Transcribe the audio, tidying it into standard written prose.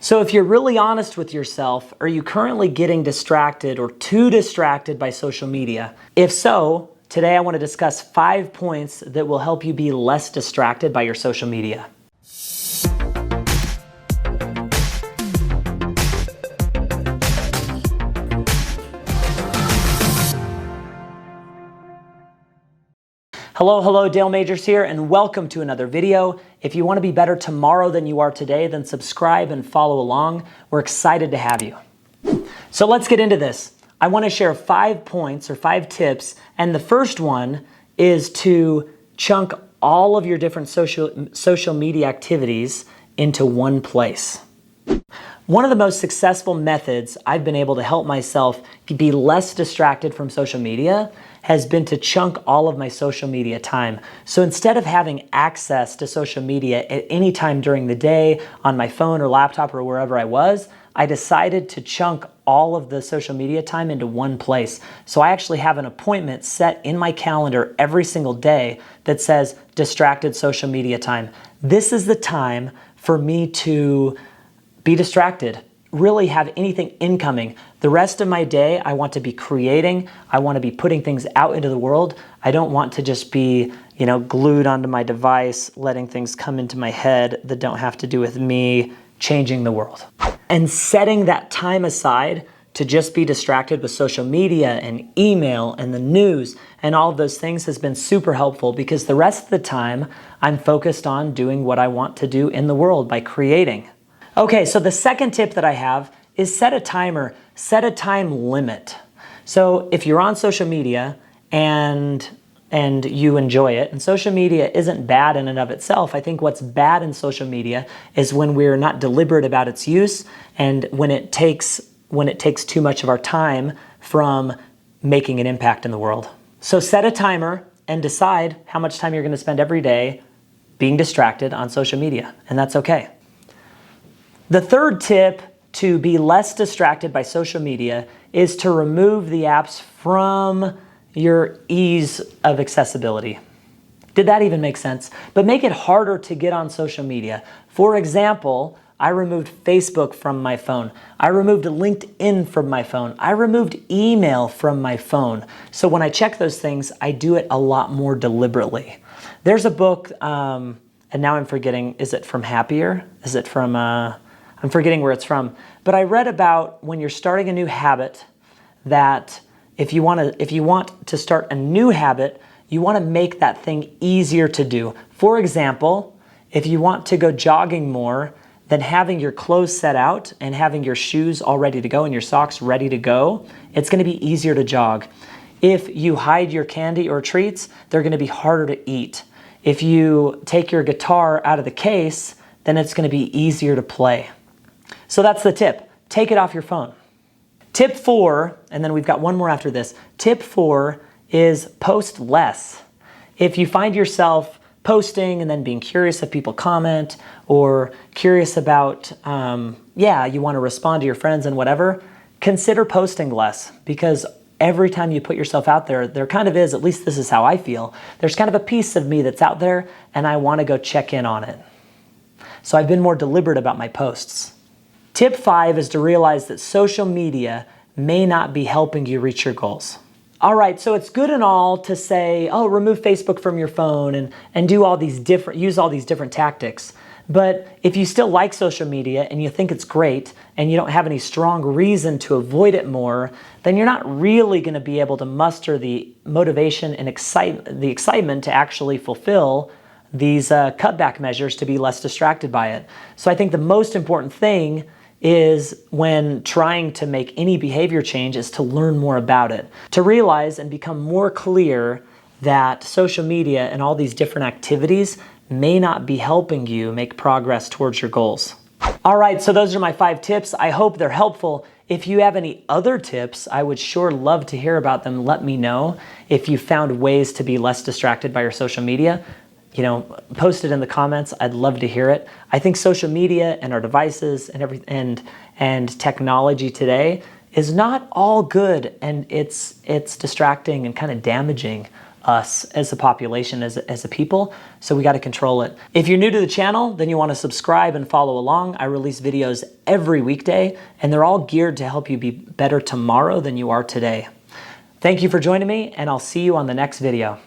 So if you're really honest with yourself, are you currently getting distracted or too distracted by social media? If so, today I want to discuss 5 points that will help you be less distracted by your social media. Hello, Dale Majors here, and welcome to another video. If you want to be better tomorrow than you are today, then subscribe and follow along. We're excited to have you. So let's get into this. I want to share 5 points or 5 tips, and the first one is to chunk all of your different social media activities into one place. One of the most successful methods I've been able to help myself be less distracted from social media has been to chunk all of my social media time. So instead of having access to social media at any time during the day on my phone or laptop or wherever I was, I decided to chunk all of the social media time into one place. So I actually have an appointment set in my calendar every single day that says distracted social media time. This is the time for me to be distracted, really have anything incoming. The rest of my day, I want to be creating. I want to be putting things out into the world. I don't want to just be, glued onto my device, letting things come into my head that don't have to do with me changing the world. And setting that time aside to just be distracted with social media and email and the news and all of those things has been super helpful, because the rest of the time I'm focused on doing what I want to do in the world by creating. Okay, so the second tip that I have is set a timer, set a time limit. So if you're on social media and you enjoy it, and social media isn't bad in and of itself, I think what's bad in social media is when we're not deliberate about its use and when it takes too much of our time from making an impact in the world. So set a timer and decide how much time you're going to spend every day being distracted on social media, and that's okay. The third tip to be less distracted by social media is to remove the apps from your ease of accessibility. Did that even make sense? But make it harder to get on social media. For example, I removed Facebook from my phone. I removed LinkedIn from my phone. I removed email from my phone. So when I check those things, I do it a lot more deliberately. There's a book, and now I'm forgetting, is it from Happier? Is it from... I'm forgetting where it's from, but I read about when you're starting a new habit that if you want to start a new habit, you want to make that thing easier to do. For example, if you want to go jogging more, then having your clothes set out and having your shoes all ready to go and your socks ready to go, it's going to be easier to jog. If you hide your candy or treats, they're going to be harder to eat. If you take your guitar out of the case, then it's going to be easier to play. So that's the tip. Take it off your phone. Tip 4, and then we've got one more after this. Tip 4 is post less. If you find yourself posting and then being curious if people comment, or curious about, you want to respond to your friends and whatever, consider posting less, because every time you put yourself out there, there kind of is, at least this is how I feel, there's kind of a piece of me that's out there and I want to go check in on it. So I've been more deliberate about my posts. Tip 5 is to realize that social media may not be helping you reach your goals. All right, so it's good and all to say, remove Facebook from your phone and use all these different tactics. But if you still like social media and you think it's great and you don't have any strong reason to avoid it more, then you're not really going to be able to muster the motivation and the excitement to actually fulfill these cutback measures to be less distracted by it. So I think the most important thing is when trying to make any behavior change is to learn more about it, to realize and become more clear that social media and all these different activities may not be helping you make progress towards your goals. All right, so those are my 5 tips. I hope they're helpful. If you have any other tips, I would sure love to hear about them. Let me know if you found ways to be less distracted by your social media. Post it in the comments. I'd love to hear it. I think social media and our devices and technology today is not all good, and it's distracting and kind of damaging us as a population, as a people, so we got to control it. If you're new to the channel, then you want to subscribe and follow along. I release videos every weekday, and they're all geared to help you be better tomorrow than you are today. Thank you for joining me, and I'll see you on the next video.